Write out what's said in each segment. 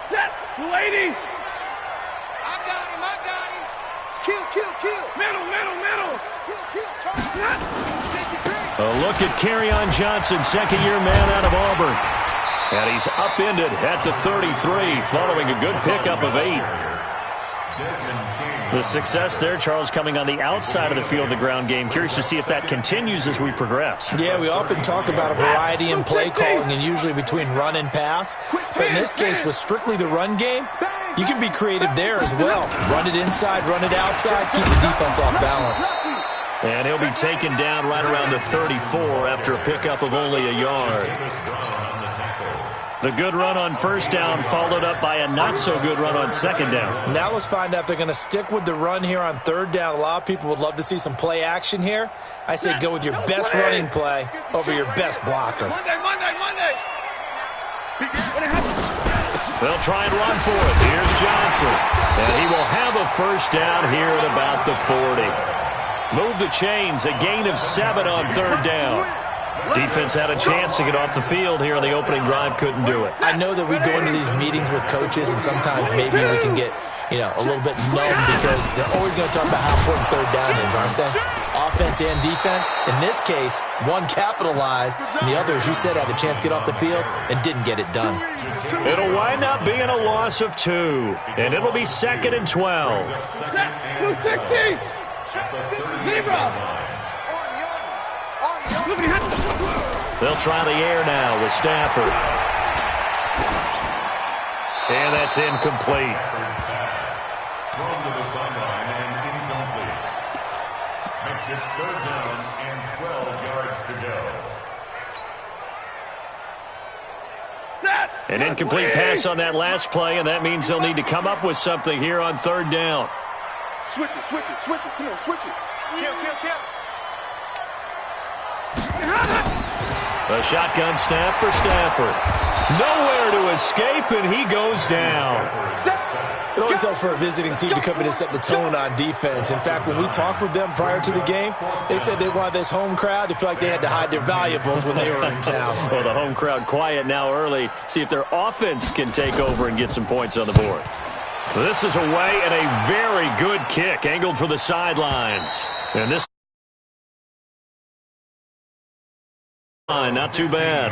Set. 280. I got him. Kill. Middle. A look at Kerryon Johnson, second-year man out of Auburn. And he's upended at the 33 following a good pickup of 8. The success there, Charles, coming on the outside of the field, the ground game. Curious to see if that continues as we progress. Yeah, we often talk about a variety in play calling and usually between run and pass. But in this case, with strictly the run game, you can be creative there as well. Run it inside, run it outside, keep the defense off balance. And he'll be taken down right around the 34 after a pickup of only a yard. The good run on first down followed up by a not-so-good run on second down. Now let's find out if they're going to stick with the run here on third down. A lot of people would love to see some play action here. I say go with your best running play over your best blocker. Monday. They'll try and run for it. Here's Johnson. And he will have a first down here at about the 40. Move the chains. A gain of 7 on third down. Defense had a chance to get off the field here on the opening drive, couldn't do it. I know that we go into these meetings with coaches, and sometimes maybe we can get, a little bit numb because they're always going to talk about how important third down is, aren't they? Offense and defense. In this case, one capitalized, and the other, as you said, had a chance to get off the field and didn't get it done. It'll wind up being a loss of 2, and it'll be 2nd and 12. 260. Zebra. They'll try the air now with Stafford. And that's incomplete. Thrown to the sideline and incomplete. Makes it 3rd down and 12 yards to go. An incomplete pass on that last play, and that means they'll need to come up with something here on 3rd down. Switch it. Come on, switch it. Kill. A shotgun snap for Stafford. Nowhere to escape, and he goes down. It always helps for a visiting team to come in and set the tone on defense. In fact, when we talked with them prior to the game, they said they wanted this home crowd to feel like they had to hide their valuables when they were in town. Well, the home crowd quiet now early. See if their offense can take over and get some points on the board. This is away and a very good kick, angled for the sidelines. And this not too bad.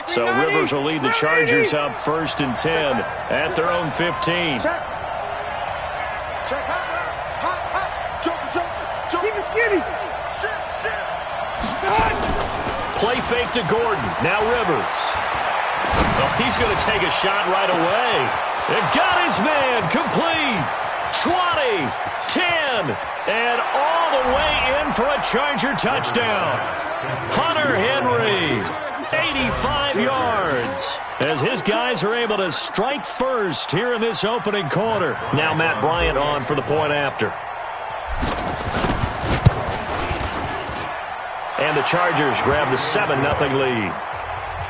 So Rivers will lead the Chargers up 1st and 10 at their own 15. Play fake to Gordon. Now Rivers. Well, he's going to take a shot right away. And got his man complete. 20, 10, and all the way in for a Charger touchdown. Hunter Henry, 85 yards. As his guys are able to strike first here in this opening quarter. Now Matt Bryant on for the point after. And the Chargers grab the 7-0 lead.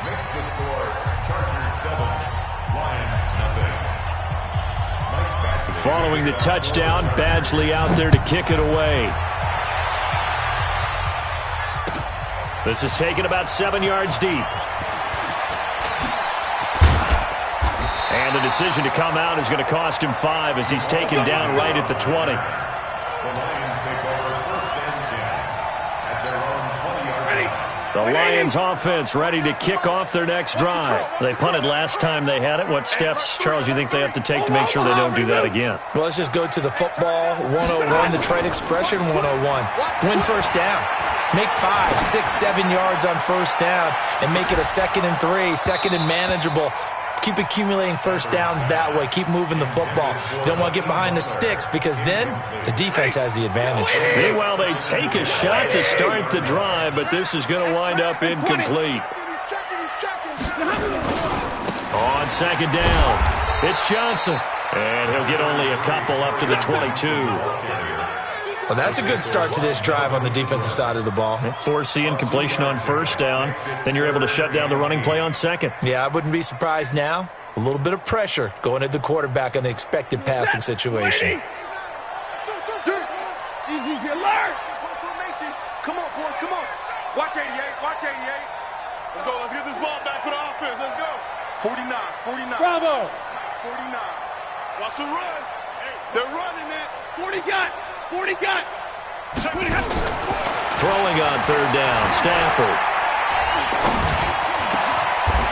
Makes the score Chargers 7, Lions nothing. Following the touchdown, Badgley out there to kick it away. This is taken about 7 yards deep. And the decision to come out is going to cost him 5 as he's taken down right at the 20. The Lions take over 1st and 10 at their own 20-yard line. The Lions offense ready to kick off their next drive. They punted last time they had it. What steps, Charles, you think they have to take to make sure they don't do that again? Well, let's just go to the football 101, the trade expression 101. Win first down. Make 5, 6, 7 yards on first down and make it a 2nd and 3, 2nd and manageable. Keep accumulating first downs that way. Keep moving the football. You don't want to get behind the sticks because then the defense has the advantage. Meanwhile, they take a shot to start the drive, but this is going to wind up incomplete. On 2nd down, it's Johnson. And he'll get only a couple up to the 22. Well, that's a good start to this drive on the defensive side of the ball. Force the incompletion on first down. Then you're able to shut down the running play on second. Yeah, I wouldn't be surprised now. A little bit of pressure going at the quarterback in an expected passing situation. Easy alert. Come on, boys, come on. Watch 88, watch 88. Let's go, let's get this ball back for the offense. Let's go. 49, 49. Bravo. 49. Watch the run. They're running it. 40 got. 40 got. Throwing on third down, Stafford.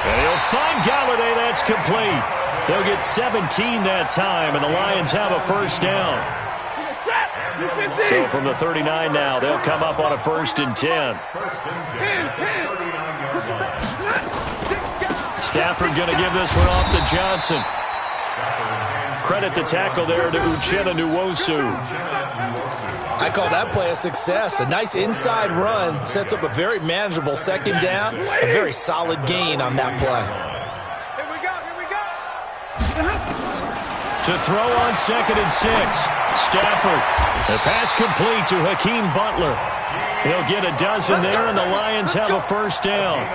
And he'll find Galladay. That's complete. They'll get 17 that time, and the Lions have a first down. So from the 39 now, they'll come up on a 1st and 10. Stafford going to give this one off to Johnson. Credit the tackle there to Uchenna Nwosu. I call that play a success. A nice inside run sets up a very manageable second down. A very solid gain on that play. Here we go, here we go. To throw on 2nd and 6. Stafford. The pass complete to Hakeem Butler. He'll get a dozen there, and the Lions have a first down.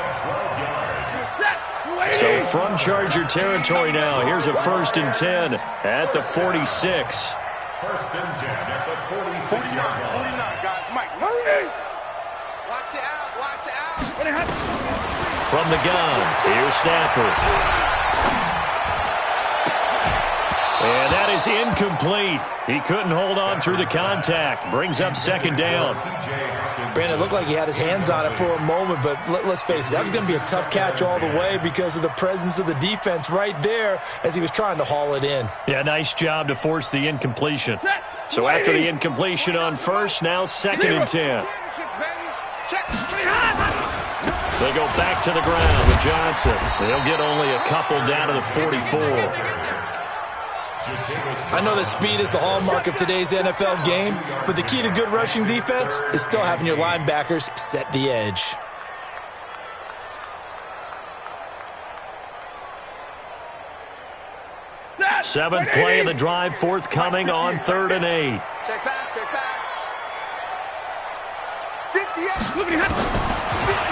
So from Charger territory now, here's a 1st and 10 at the 46. 1st and 10 at the 46. 49, 49, guys. Mike, watch the out, watch the out. From the gun, here's Stafford. And that is incomplete. He couldn't hold on through the contact. Brings up 2nd down. Brandon, it looked like he had his hands on it for a moment, but let's face it, that was going to be a tough catch all the way because of the presence of the defense right there as he was trying to haul it in. Yeah, nice job to force the incompletion. So after the incompletion on first, now 2nd and 10. They go back to the ground with Johnson. They'll get only a couple down to the 44. I know that speed is the hallmark of today's NFL game, but the key to good rushing defense is still having your linebackers set the edge. Seventh play of the drive, forthcoming on 3rd and 8. Check back, check back. 58.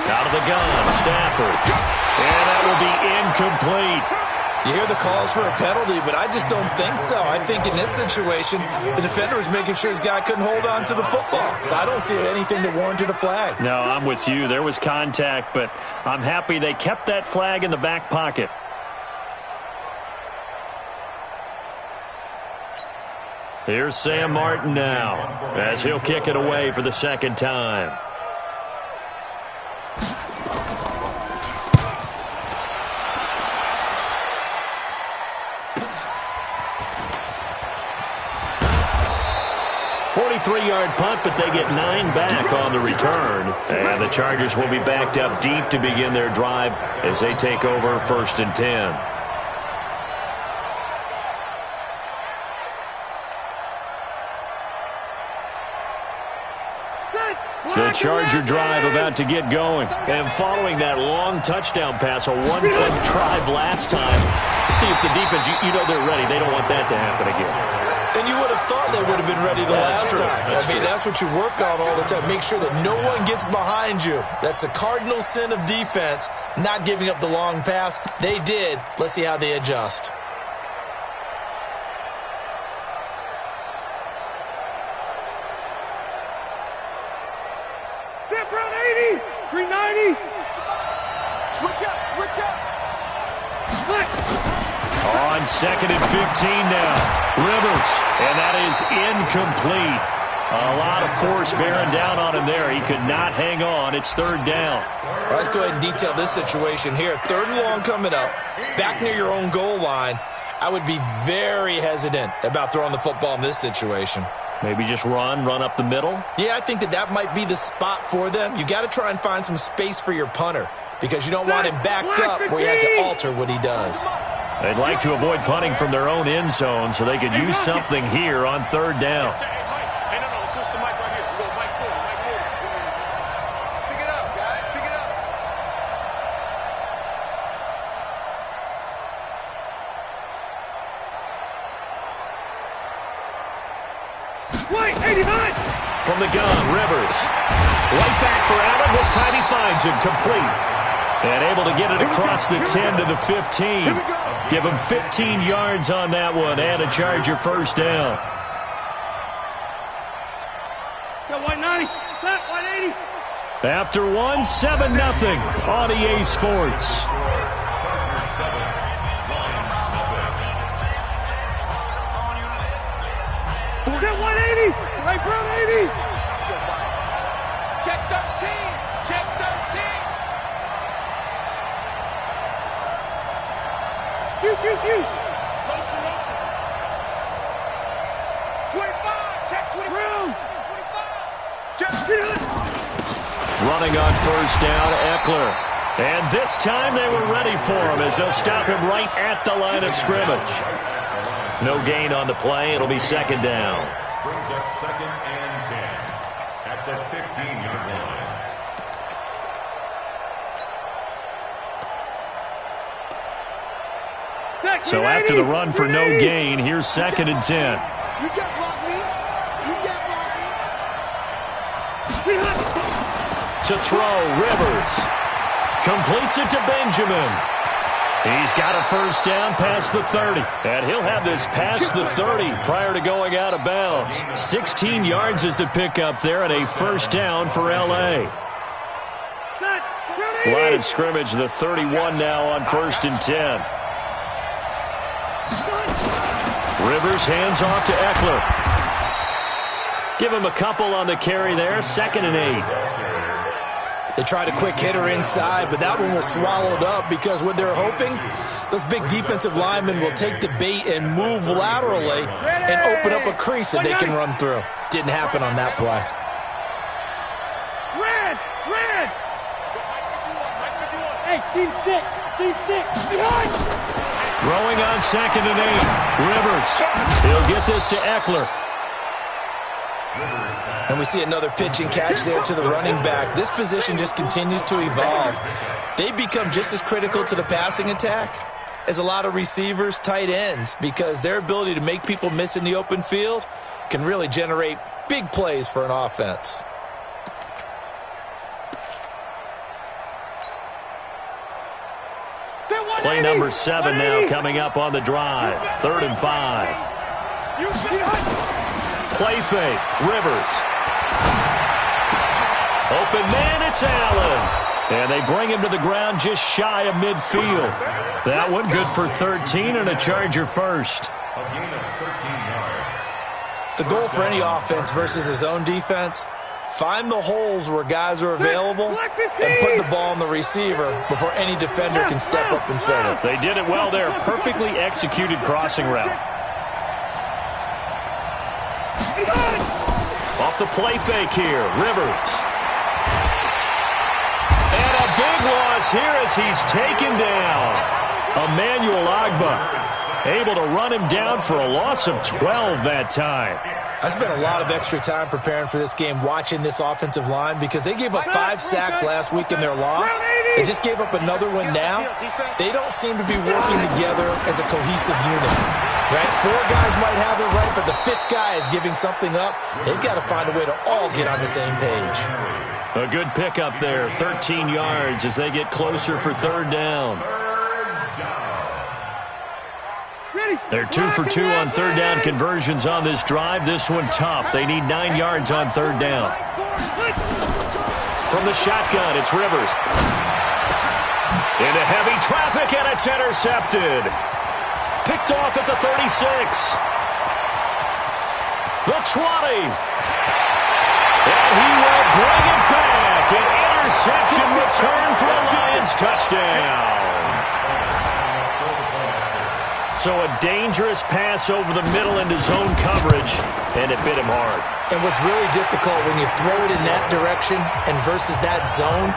Out of the gun, Stafford. And that will be incomplete. You hear the calls for a penalty, but I just don't think so. I think in this situation, the defender was making sure his guy couldn't hold on to the football. So I don't see anything that warranted a flag. No, I'm with you. There was contact, but I'm happy they kept that flag in the back pocket. Here's Sam Martin now, as he'll kick it away for the 2nd time. Three-yard punt, but they get 9 back on the return. And the Chargers will be backed up deep to begin their drive as they take over 1st and 10. The Charger drive about to get going. And following that long touchdown pass, a one-play drive last time, see if the defense, you know they're ready. They don't want that to happen again. And you would have thought they would have been ready the last time. That's what you work on all the time. Make sure that no one gets behind you. That's the cardinal sin of defense, not giving up the long pass. They did. Let's see how they adjust. Step around 80. 390. Switch up, switch up. On 2nd and 15 now. Rivers, and that is incomplete. A lot of force bearing down on him there. He could not hang on. It's 3rd down. All right, let's go ahead and detail this situation here. 3rd and long coming up, back near your own goal line. I would be very hesitant about throwing the football in this situation. Maybe just run up the middle? Yeah, I think that might be the spot for them. You got to try and find some space for your punter because you don't want him backed up where he has to alter what he does. They'd like to avoid punting from their own end zone so they could use something here on 3rd down. Hey, no, switch the mic right here. Go, mic forward, mic forward. Pick it up, guys, pick it up. Wait, 89. Right back for Allen. This time he finds him complete. And able to get it across the 10 to the 15. Give him 15 yards on that one and a Charger first down. Got 190. Set 180. After one, 7-0 on EA Sports. Set 180. Right front 80. Check 13. Check 13. Q. Motion. 25. Check 25. Room. 25. Running on first down, Eckler. And this time they were ready for him as they'll stop him right at the line of scrimmage. No gain on the play. It'll be second down. Brings up 2nd and 10 at the 15-yard line. So after the run for no gain, here's 2nd and 10. You can't block me. You can't block me. To throw, Rivers. Completes it to Benjamin. He's got a first down past the 30. And he'll have this past the 30 prior to going out of bounds. 16 yards is the pickup there and a first down for L.A. Line of scrimmage, the 31 now on 1st and 10. Rivers hands off to Eckler. Give him a couple on the carry there. 2nd and 8. They tried a quick hitter inside, but that one was swallowed up because what they're hoping, those big defensive linemen will take the bait and move laterally and open up a crease that they can run through. Didn't happen on that play. Red. Hey, Steve 6. Behind. Throwing on 2nd and 8. Rivers. He'll get this to Eckler. And we see another pitch and catch there to the running back. This position just continues to evolve. They become just as critical to the passing attack as a lot of receivers, tight ends, because their ability to make people miss in the open field can really generate big plays for an offense. Play number 7 now coming up on the drive. 3rd and 5. Play fake. Rivers. Open man, it's Allen. And they bring him to the ground just shy of midfield. That one good for 13 and a Charger first. A gain of 13 yards. The goal for any offense versus his own defense, find the holes where guys are available and put the ball on the receiver before any defender can step up and fill it. They did it well there. Perfectly executed crossing route. Off the play fake here, Rivers. And a big loss here as he's taken down. Emmanuel Ogbah able to run him down for a loss of 12 that time. I spent a lot of extra time preparing for this game watching this offensive line because they gave up 5 sacks last week in their loss. They just gave up another one now. They don't seem to be working together as a cohesive unit. Right? 4 guys might have it right, but the 5th guy is giving something up. They've got to find a way to all get on the same page. A good pickup there, 13 yards as they get closer for 3rd down. They're 2 for 2 on 3rd down conversions on this drive. This one tough. They need 9 yards on 3rd down. From the shotgun, it's Rivers. Into heavy traffic, and it's intercepted. Picked off at the 36. The 20. And he will bring it back. An interception return for a Lions touchdown. So a dangerous pass over the middle into zone coverage, and it bit him hard. And what's really difficult when you throw it in that direction and versus that zone,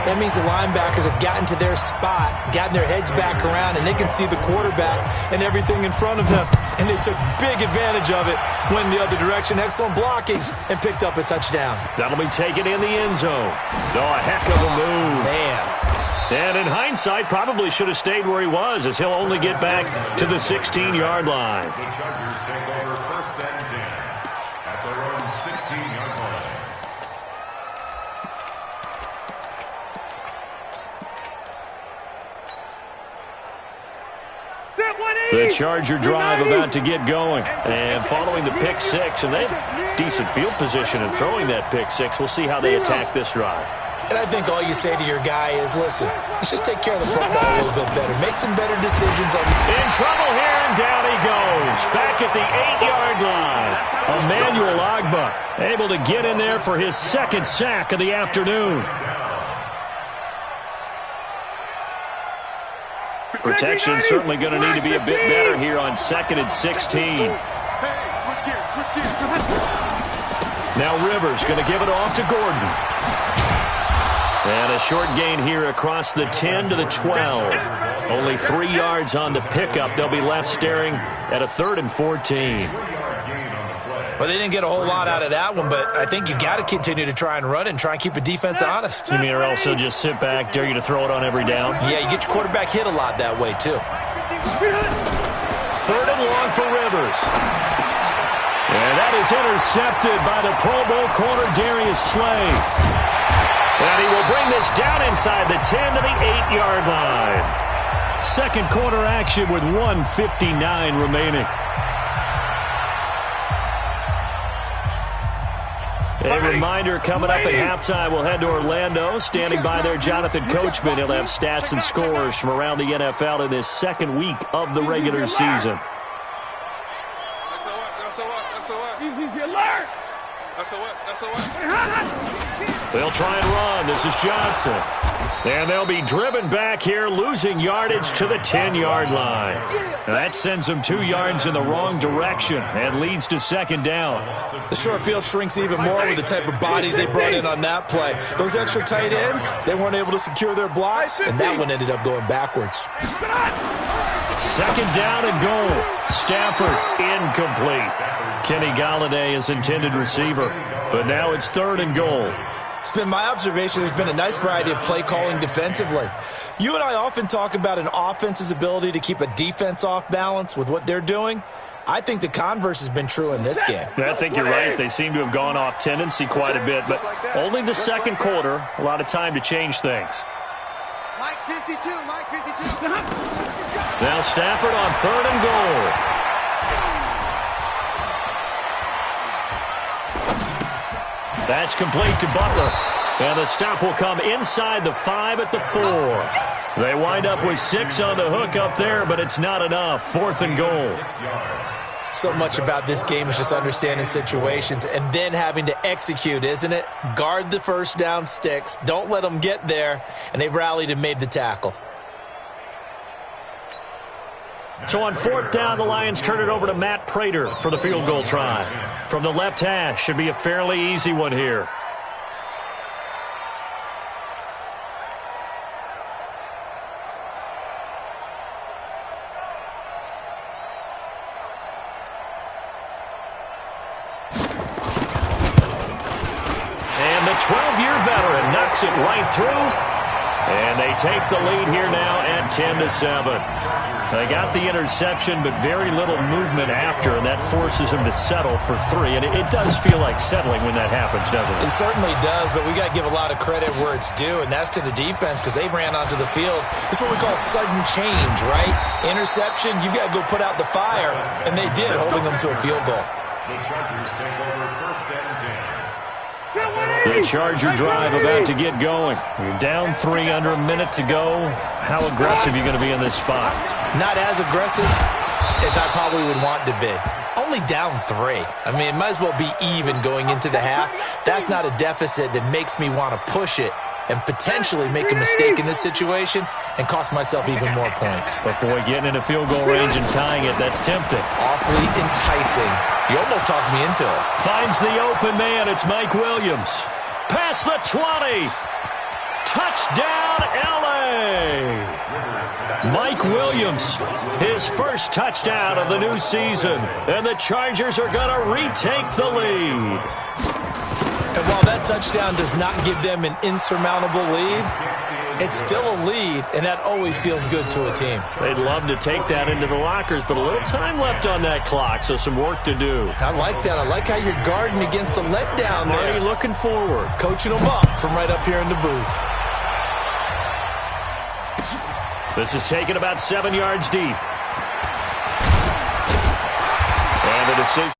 that means the linebackers have gotten to their spot, gotten their heads back around, and they can see the quarterback and everything in front of them. And they took big advantage of it, went the other direction, excellent blocking, and picked up a touchdown. That'll be taken in the end zone. Oh, a heck of a move. Man. And in hindsight, probably should have stayed where he was, as he'll only get back to the 16-yard line. The Chargers take over 1st and 10 at their own 16-yard line. The Charger drive about to get going. And following the pick six, and they have decent field position in throwing that pick six. We'll see how they attack this drive. And I think all you say to your guy is, listen, let's just take care of the football a little bit better. Make some better decisions. In trouble here, and down he goes. Back at the 8-yard line. Emmanuel Ogbah able to get in there for his second sack of the afternoon. Protection certainly going to need to be a bit better here on 2nd and 16. Hey, switch gears. Now Rivers going to give it off to Gordon. And a short gain here across the 10 to the 12. Only 3 yards on the pickup. They'll be left staring at a 3rd and 14. Well, they didn't get a whole lot out of that one, but I think you got to continue to try and run and try and keep the defense honest. You mean or else they'll just sit back, dare you to throw it on every down? Yeah, you get your quarterback hit a lot that way, too. 3rd and long for Rivers. And that is intercepted by the Pro Bowl corner, Darius Slay. And he will bring this down inside the 10 to the 8-yard line. Second quarter action with 1:59 remaining. A reminder coming up at halftime, we'll head to Orlando. Standing by there, Jonathan Coachman. He'll have stats and scores from around the NFL in this second week of the regular season. They'll try and run. This is Johnson. And they'll be driven back here, losing yardage to the 10-yard line. And that sends them 2 yards in the wrong direction and leads to second down. The short field shrinks even more with the type of bodies they brought in on that play. Those extra tight ends, they weren't able to secure their blocks, and that one ended up going backwards. Second down and goal. Stafford incomplete. Kenny Golladay is intended receiver, but now it's 3rd and goal. It's been my observation there's been a nice variety of play calling defensively. You and I often talk about an offense's ability to keep a defense off balance with what they're doing. I think the converse has been true in this game. I think you're right. They seem to have gone off tendency quite a bit, but only the second quarter. A lot of time to change things. Mike 52. Now Stafford on 3rd and goal. That's complete to Butler. And the stop will come inside the 5 at the 4. They wind up with 6 on the hook up there, but it's not enough. 4th and goal. So much about this game is just understanding situations and then having to execute, isn't it? Guard the first down sticks. Don't let them get there. And they've rallied and made the tackle. So on 4th down, the Lions turn it over to Matt Prater for the field goal try. From the left hash, should be a fairly easy one here. And the 12-year veteran knocks it right through. And they take the lead here now at 10-7. They got the interception, but very little movement after, and that forces them to settle for 3. And it does feel like settling when that happens, doesn't it? It certainly does, but we got to give a lot of credit where it's due, and that's to the defense because they ran onto the field. It's what we call sudden change, right? Interception, you got to go put out the fire, and they did, holding them to a field goal. The Chargers take over 1st and 10. The Charger drive about to get going. You're down 3 under a minute to go. How aggressive are you going to be in this spot? Not as aggressive as I probably would want to be. Only down 3. I mean, it might as well be even going into the half. That's not a deficit that makes me want to push it and potentially make a mistake in this situation and cost myself even more points. But, boy, getting into field goal range and tying it, that's tempting. Awfully enticing. You almost talked me into it. Finds the open man. It's Mike Williams. Past the 20. Touchdown, L.A. Mike Williams, his first touchdown of the new season. And the Chargers are going to retake the lead. And while that touchdown does not give them an insurmountable lead, it's still a lead, and that always feels good to a team. They'd love to take that into the lockers, but a little time left on that clock, so some work to do. I like that. I like how you're guarding against a letdown there. Already looking forward. Coaching them up from right up here in the booth. This is taken about 7 yards deep. And the decision.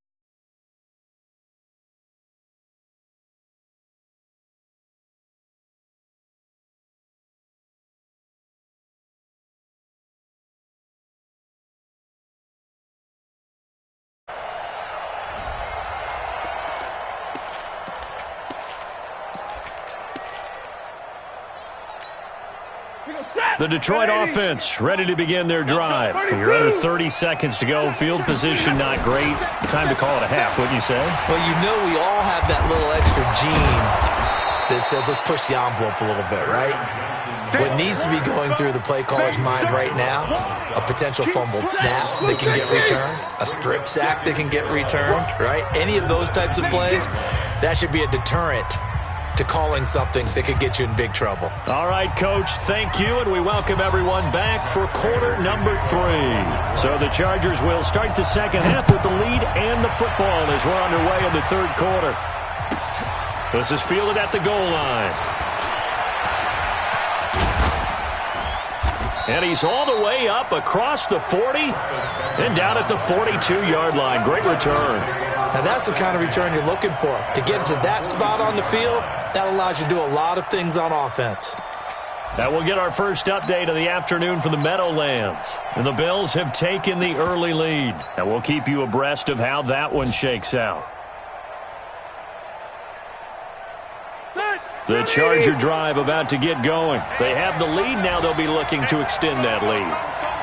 The Detroit offense ready to begin their drive. You're under 30 seconds to go. Field position not great. Time to call it a half, wouldn't you say? Well, you know we all have that little extra gene that says let's push the envelope a little bit, right? What needs to be going through the play caller's mind right now, a potential fumbled snap that can get returned, a strip sack that can get returned, right? Any of those types of plays, that should be a deterrent to calling something that could get you in big trouble. All right, Coach, thank you, and we welcome everyone back for quarter number 3. So the Chargers will start the second half with the lead and the football as we're underway in the third quarter. This is fielded at the goal line. And he's all the way up across the 40 and down at the 42-yard line. Great return. Now, that's the kind of return you're looking for. To get to that spot on the field, that allows you to do a lot of things on offense. That will get our first update of the afternoon from the Meadowlands. And the Bills have taken the early lead. And we'll keep you abreast of how that one shakes out. The Charger drive about to get going. They have the lead. Now they'll be looking to extend that lead.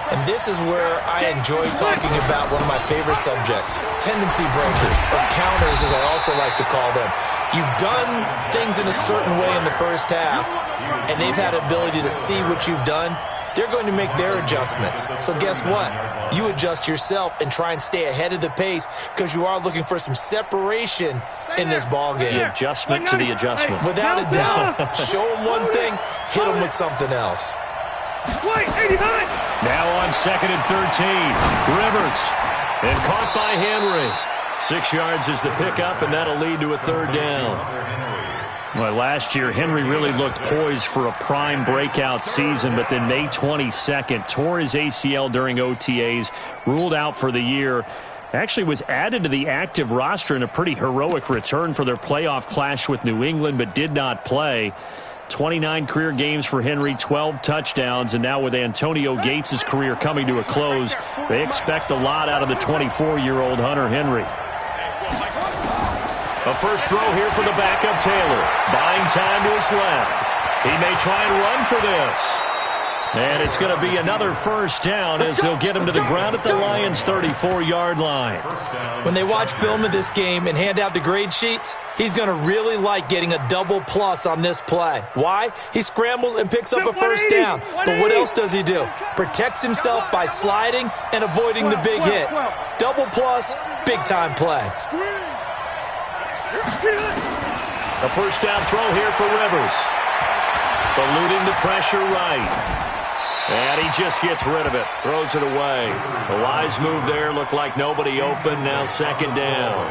And this is where I enjoy talking about one of my favorite subjects, tendency breakers, or counters as I also like to call them. You've done things in a certain way in the first half, and they've had ability to see what you've done. They're going to make their adjustments. So guess what? You adjust yourself and try and stay ahead of the pace because you are looking for some separation in this ballgame. The adjustment to the adjustment. Without a doubt. Show them one thing, hit them with something else. Now on 2nd and 13. Rivers. And caught by Henry. 6 yards is the pickup, and that'll lead to a third down. Well, last year, Henry really looked poised for a prime breakout season, but then May 22nd, tore his ACL during OTAs, ruled out for the year. Actually was added to the active roster in a pretty heroic return for their playoff clash with New England, but did not play. 29 career games for Henry, 12 touchdowns, and now with Antonio Gates' career coming to a close, they expect a lot out of the 24-year-old Hunter Henry. A first throw here for the backup Taylor. Buying time to his left. He may try and run for this. And it's going to be another first down as they'll get him to the ground at the Lions' 34-yard line. When they watch film of this game and hand out the grade sheets, he's going to really like getting a double plus on this play. Why? He scrambles and picks up a first down. But what else does he do? Protects himself by sliding and avoiding the big hit. Double plus, big-time play. A first down throw here for Rivers. Eluding the pressure right. And he just gets rid of it. Throws it away. The wise move there. Looked like nobody open. Now second down.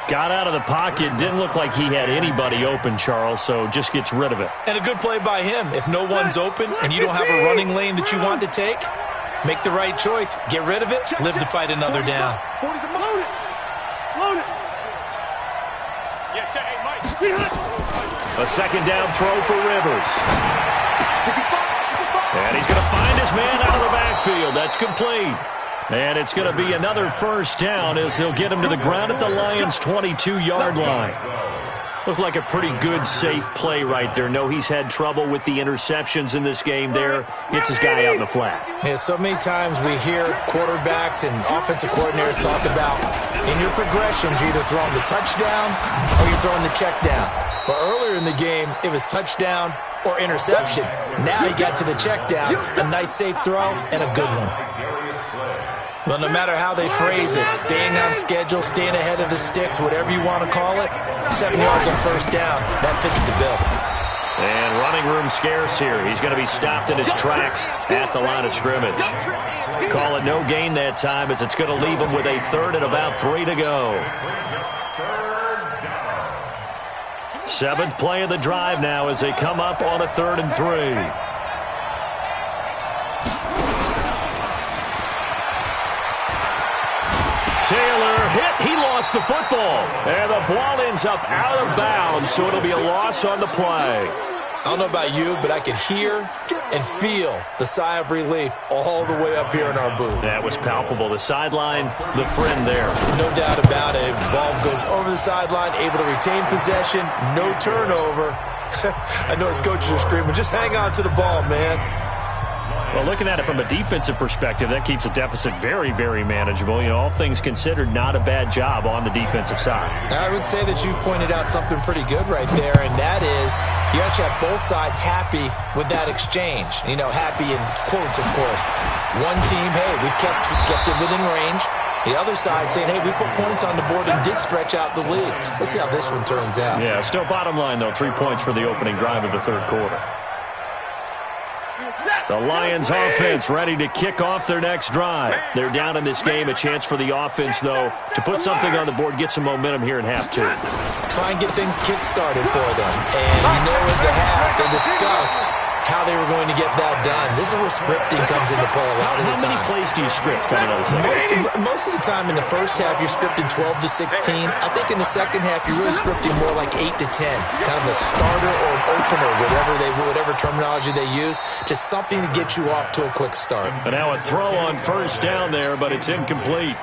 Got out of the pocket. Didn't look like he had anybody open, Charles, so just gets rid of it. And a good play by him. If no one's open and you don't have a running lane that you want to take, make the right choice. Get rid of it. Live to fight another down. A second down throw for Rivers. And he's going to find his man out of the backfield. That's complete. And it's going to be another first down as they'll get him to the ground at the Lions' 22-yard line. Looked like a pretty good, safe play right there. No, he's had trouble with the interceptions in this game there. Gets his guy out in the flat. Yeah, so many times we hear quarterbacks and offensive coordinators talk about in your progressions, you're either throwing the touchdown or you're throwing the check down. But earlier in the game, it was touchdown or interception. Now you got to the check down, a nice safe throw, and a good one. Well, no matter how they phrase it, staying on schedule, staying ahead of the sticks, whatever you want to call it, 7 yards on first down, that fits the bill. And running room scarce here. He's going to be stopped in his tracks at the line of scrimmage. Call it no gain that time as it's going to leave him with a third and about 3 to go. 7th play of the drive now as they come up on a 3rd and 3. Taylor lost the football. And the ball ends up out of bounds, so it'll be a loss on the play. I don't know about you, but I could hear and feel the sigh of relief all the way up here in our booth. That was palpable. The sideline, the friend there. No doubt about it. The ball goes over the sideline, able to retain possession, no turnover. I know his coaches are screaming, just hang on to the ball, man. Well, looking at it from a defensive perspective, that keeps the deficit very, very manageable. You know, all things considered, not a bad job on the defensive side. I would say that you pointed out something pretty good right there, and that is you actually have both sides happy with that exchange. You know, happy in quotes, of course. One team, hey, we've kept it within range. The other side saying, hey, we put points on the board and did stretch out the lead. Let's see how this one turns out. Yeah, still bottom line, though, 3 points for the opening drive of the third quarter. The Lions offense ready to kick off their next drive. They're down in this game. A chance for the offense, though, to put something on the board, get some momentum here in half two. Try and get things kick-started for them. And you know at the half, they discussed how they were going to get that done. This is where scripting comes into play a lot of the time. How many plays do you script coming out of the second? Most of the time in the first half, you're scripting 12 to 16. I think in the second half, you're really scripting more like 8 to 10. Kind of a starter or an opener, whatever terminology they use. Just something to get you off to a quick start. But now a throw on first down there, but it's incomplete.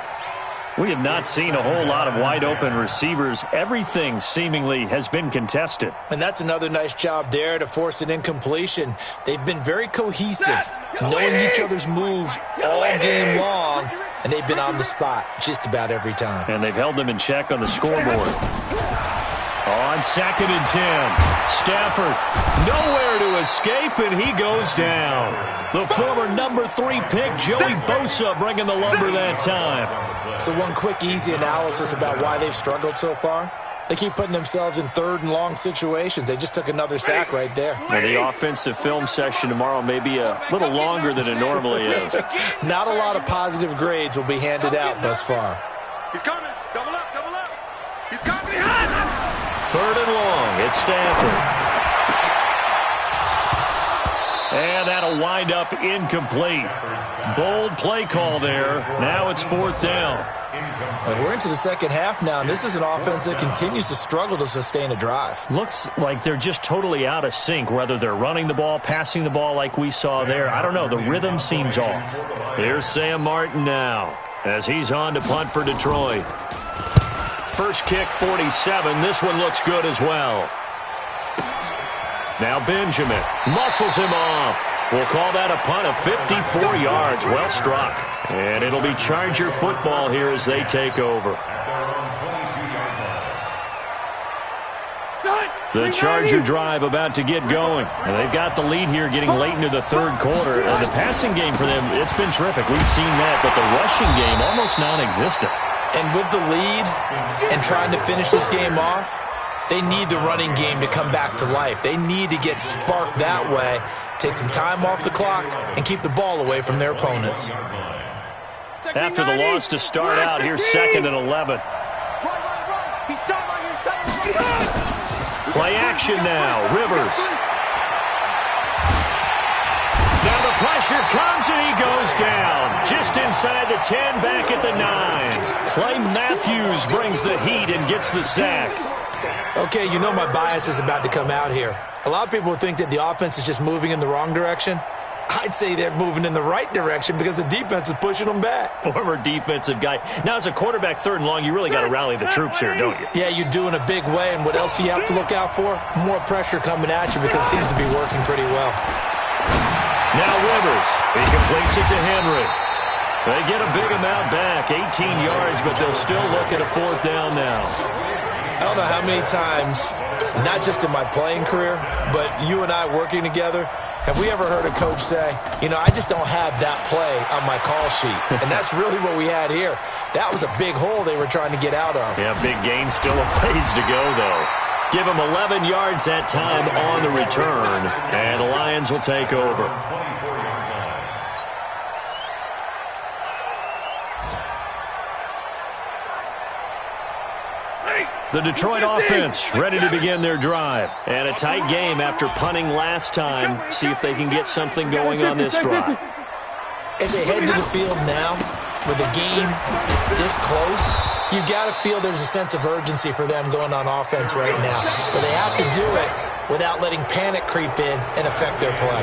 We have not seen a whole lot of wide-open receivers. Everything seemingly has been contested. And that's another nice job there to force an incompletion. They've been very cohesive, knowing each other's moves all game long, and they've been on the spot just about every time. And they've held them in check on the scoreboard. On 2nd and 10, Stafford nowhere to escape, and he goes down. The former number 3 pick, Joey Bosa, bringing the lumber that time. So one quick, easy analysis about why they've struggled so far. They keep putting themselves in third and long situations. They just took another sack right there. And the offensive film session tomorrow may be a little longer than it normally is. Not a lot of positive grades will be handed out thus far. He's coming. Double up, double up. He's coming. 3rd and long. It's Stafford. And that'll wind up incomplete. Bold play call there. Now it's 4th down. And we're into the second half now, and this is an offense that continues to struggle to sustain a drive. Looks like they're just totally out of sync, whether they're running the ball, passing the ball like we saw there. I don't know. The rhythm seems off. Here's Sam Martin now as he's on to punt for Detroit. First kick, 47. This one looks good as well. Now Benjamin muscles him off. We'll call that a punt of 54 yards. Well struck. And it'll be Charger football here as they take over. The Charger drive about to get going. And they've got the lead here getting late into the third quarter. And the passing game for them, it's been terrific. We've seen that. But the rushing game, almost non-existent. And with the lead and trying to finish this game off, they need the running game to come back to life. They need to get sparked that way, take some time off the clock, and keep the ball away from their opponents. After the loss to start out, here's 2nd and 11. Play action now. Rivers. Now the pressure comes and he goes down. Just inside the 10, back at the 9. Clay Matthews brings the heat and gets the sack. Okay, you know my bias is about to come out here. A lot of people would think that the offense is just moving in the wrong direction. I'd say they're moving in the right direction because the defense is pushing them back. Former defensive guy. Now, as a quarterback, 3rd and long, you really got to rally the troops here, don't you? Yeah, you do in a big way, and what else do you have to look out for? More pressure coming at you because it seems to be working pretty well. Now Rivers. He completes it to Henry. They get a big amount back, 18 yards, but they'll still look at a 4th down now. I don't know how many times, not just in my playing career, but you and I working together, have we ever heard a coach say, you know, I just don't have that play on my call sheet. And that's really what we had here. That was a big hole they were trying to get out of. Yeah, big gain, still a ways to go, though. Give them 11 yards that time on the return, and the Lions will take over. The Detroit offense ready to begin their drive. And a tight game after punting last time. See if they can get something going on this drive. As they head to the field now, with the game this close, You've got to feel there's a sense of urgency for them going on offense right now. But they have to do it without letting panic creep in and affect their play.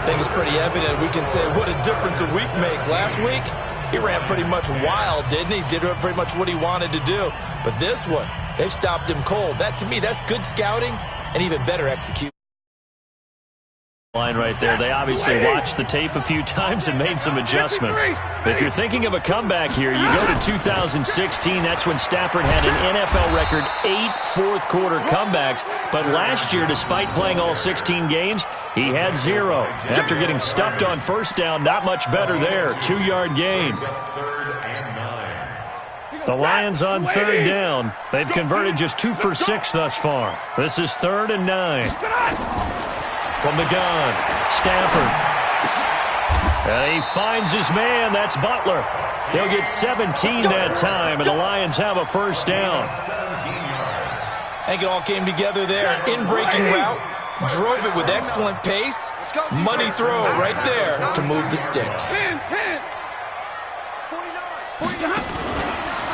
I think it's pretty evident. We can say what a difference a week makes. Last week, he ran pretty much wild, didn't he? Did pretty much what he wanted to do. But this one, they've stopped him cold. That, to me, that's good scouting and even better execution. Line right there. They obviously watched the tape a few times and made some adjustments. If you're thinking of a comeback here, you go to 2016. That's when Stafford had an NFL record 8 fourth-quarter comebacks. But last year, despite playing all 16 games, he had 0. After getting stuffed on first down, not much better there. 2-yard gain. The Lions on third down. They've converted just 2 for 6 thus far. This is 3rd and 9. From the gun, Stafford. And he finds his man. That's Butler. He'll get 17 that time, and the Lions have a first down. I think it all came together there. In-breaking route, drove it with excellent pace. Money throw right there to move the sticks.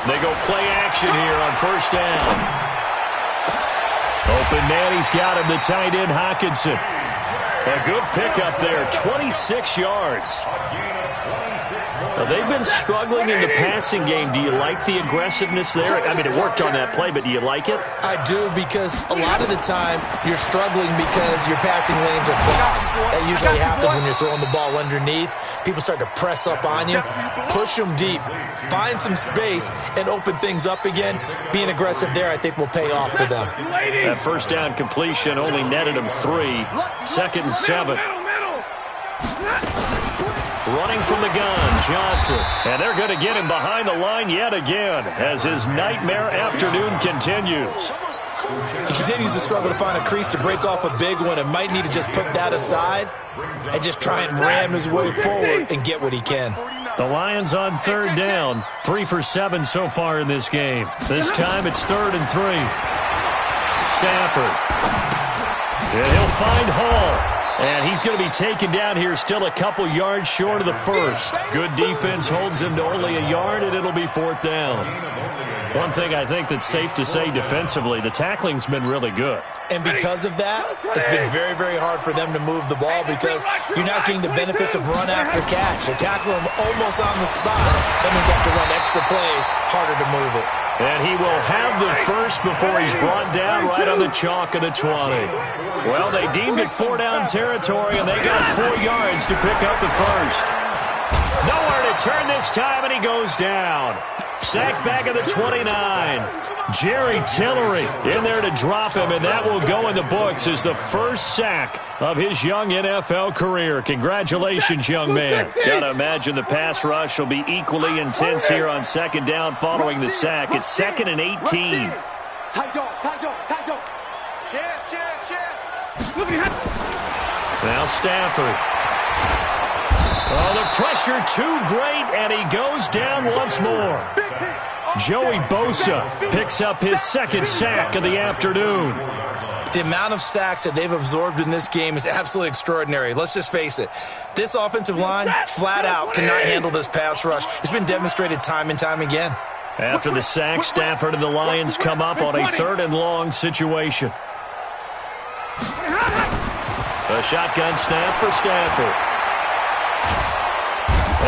They go play action here on first down. Open man, he's got him, the tight end Hockenson. A good pickup there, 26 yards. They've been struggling in the passing game. Do you like the aggressiveness there? I mean, it worked on that play, but do you like it? I do, because a lot of the time you're struggling because your passing lanes are clogged. That usually happens when you're throwing the ball underneath. People start to press up on you. Push them deep. Find some space and open things up again. Being aggressive there, I think, will pay off for them. That first down completion only netted him 3. 2nd and 7. Running from the gun, Johnson. And they're going to get him behind the line yet again as his nightmare afternoon continues. He continues to struggle to find a crease to break off a big one and might need to just put that aside and just try and ram his way forward and get what he can. The Lions on third down. 3 for 7 so far in this game. This time it's 3rd and 3. Stafford. And he'll find Hall. And he's going to be taken down here still a couple yards short of the first. Good defense holds him to only a yard, and it'll be 4th down. One thing I think that's safe to say defensively, the tackling's been really good. And because of that, it's been very, very hard for them to move the ball because you're not getting the benefits of run after catch. They tackle him almost on the spot. That means you have to run extra plays, harder to move it. And he will have the first before he's brought down right on the chalk of the 20. Well, they deemed it 4-down territory, and they got 4 yards to pick up the first. Nowhere to turn this time, and he goes down. Sacked back at the 29. Jerry Tillery in there to drop him, and that will go in the books as the first sack of his young NFL career. Congratulations, young man. Gotta imagine the pass rush will be equally intense here on 2nd down following the sack. It's 2nd and 18. Now Stafford. Oh, the pressure too great, and he goes down once more. Joey Bosa picks up his 2nd sack of the afternoon. The amount of sacks that they've absorbed in this game is absolutely extraordinary. Let's just face it. This offensive line, flat out, cannot handle this pass rush. It's been demonstrated time and time again. After the sack, Stafford and the Lions come up on a 3rd and long situation. A shotgun snap for Stafford.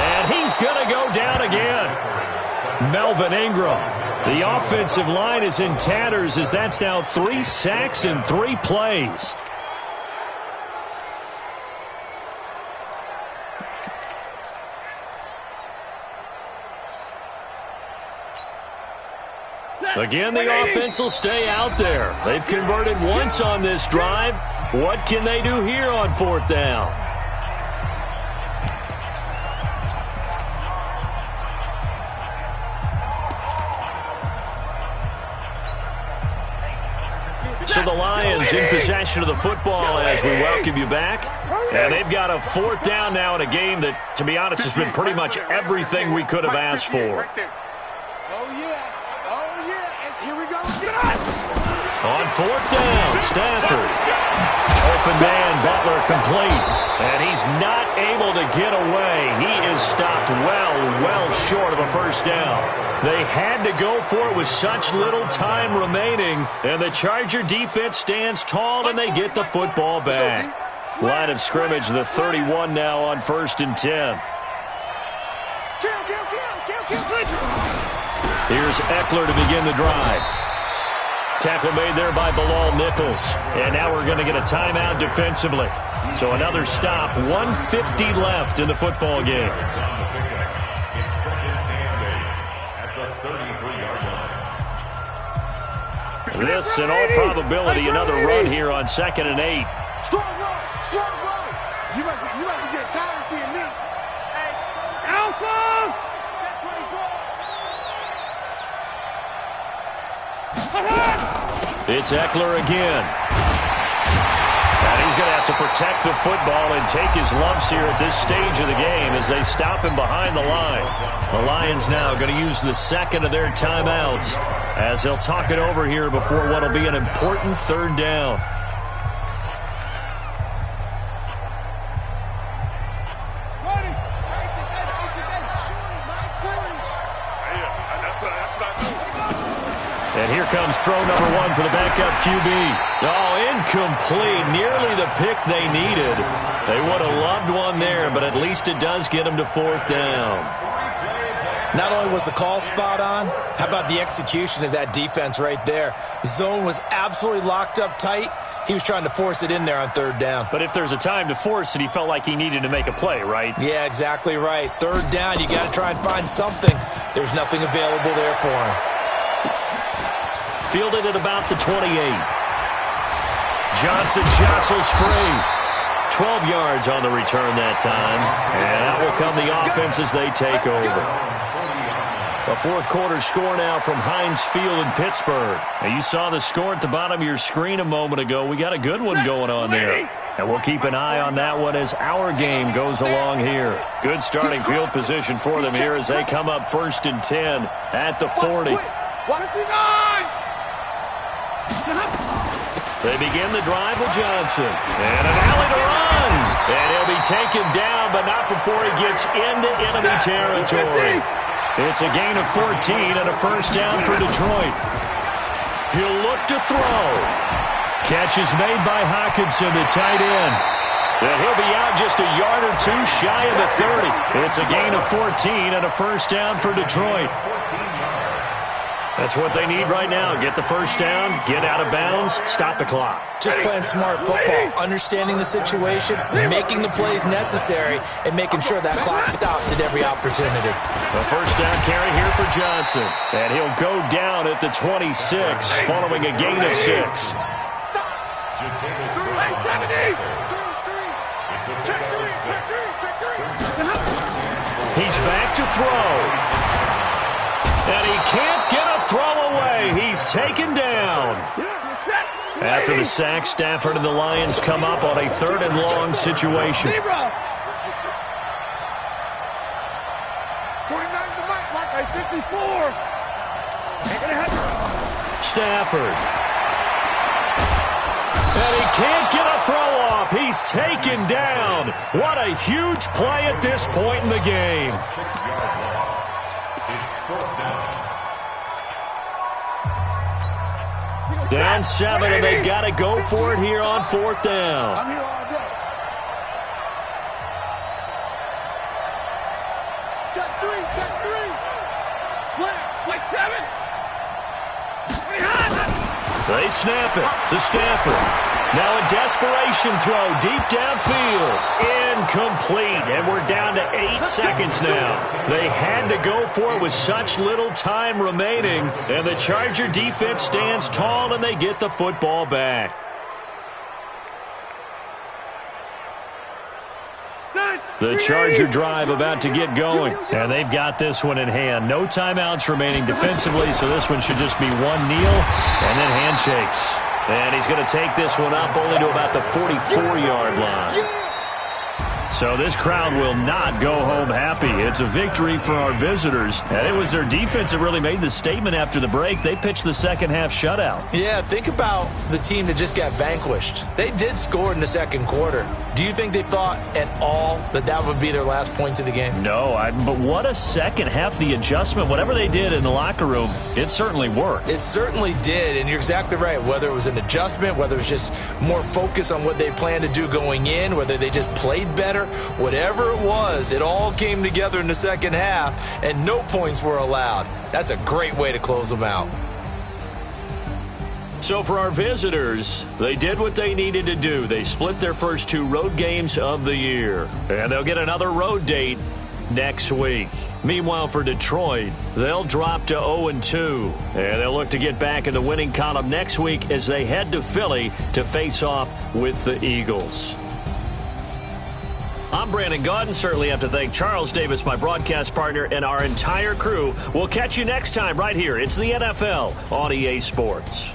And he's going to go down again. Melvin Ingram. The offensive line is in tatters as that's now 3 sacks in 3 plays. Again, the offense will stay out there. They've converted once on this drive. What can they do here on 4th down? So the Lions in possession of the football as we welcome you back. And they've got a 4th down now in a game that, to be honest, has been pretty much everything we could have asked for. Oh, yeah. Oh, yeah. And here we go. On fourth down, Stafford. Open man, Butler complete. And he's not able to get away. He is stopped well short of a first down. They had to go for it with such little time remaining. And the Charger defense stands tall, and they get the football back. Line of scrimmage, the 31 now on 1st and 10. Here's Eckler to begin the drive. Tackle made there by Bilal Nichols. And now we're going to get a timeout defensively. So another stop, 1:50 left in the football game. This, in all probability, another run here on 2nd and 8. Strong run. You must be getting tired of seeing me. Alpha! It's Eckler again. And he's going to have to protect the football and take his lumps here at this stage of the game as they stop him behind the line. The Lions now going to use the second of their timeouts as they'll talk it over here before what will be an important 3rd down. And here comes throw number 1 for the backup QB. Oh, incomplete. Nearly the pick they needed. They would have loved one there, but at least it does get them to 4th down. Not only was the call spot on, how about the execution of that defense right there? The zone was absolutely locked up tight. He was trying to force it in there on 3rd down. But if there's a time to force it, he felt like he needed to make a play, right? Yeah, exactly right. 3rd down, you got to try and find something. There's nothing available there for him. Fielded at about the 28. Johnson jostles free. 12 yards on the return that time. And out will come the offense as they take over. A 4th quarter score now from Heinz Field in Pittsburgh. Now you saw the score at the bottom of your screen a moment ago. We got a good one going on there. And we'll keep an eye on that one as our game goes along here. Good starting field position for them here as they come up 1st and 10 at the 40. They begin the drive with Johnson. And an alley to run. And he'll be taken down, but not before he gets into enemy territory. It's a gain of 14 and a 1st down for Detroit. He'll look to throw. Catch is made by Hockenson, the tight end. And he'll be out just a yard or 2 shy of the 30. It's a gain of 14 and a 1st down for Detroit. That's what they need right now. Get the 1st down, get out of bounds, stop the clock. Just playing smart football, understanding the situation, making the plays necessary, and making sure that clock stops at every opportunity. The 1st down carry here for Johnson. And he'll go down at the 26 following a gain of 6. He's back to throw. And he can't get a throw away. He's taken down. After the sack, Stafford and the Lions come up on a 3rd and long situation. 49 the mic, Mark. 54. Stafford. And he can't get a throw off. He's taken down. What a huge play at this point in the game. Down 7, and they've got to go for it here on 4th down. I'm here all day. Check 3. Slant 7. They snap it to Stafford. Now a desperation throw deep downfield. Incomplete. And we're down to 8 seconds now. They had to go for it with such little time remaining. And the Charger defense stands tall and they get the football back. The Charger drive about to get going. And they've got this one in hand. No timeouts remaining defensively, so this one should just be 1 kneel and then handshakes. And he's going to take this one up only to about the 44-yard line. So this crowd will not go home happy. It's a victory for our visitors. And it was their defense that really made the statement after the break. They pitched the second half shutout. Yeah, think about the team that just got vanquished. They did score in the second quarter. Do you think they thought at all that that would be their last points of the game? No, but what a second half. The adjustment, whatever they did in the locker room, it certainly worked. It certainly did, and you're exactly right. Whether it was an adjustment, whether it was just more focus on what they planned to do going in, whether they just played better, whatever it was, it all came together in the second half, and no points were allowed. That's a great way to close them out. So for our visitors, they did what they needed to do. They split their first 2 road games of the year, and they'll get another road date next week. Meanwhile, for Detroit, they'll drop to 0-2, and they'll look to get back in the winning column next week as they head to Philly to face off with the Eagles. I'm Brandon Gaudin. Certainly have to thank Charles Davis, my broadcast partner, and our entire crew. We'll catch you next time right here. It's the NFL on EA Sports.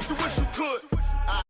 you wish you could.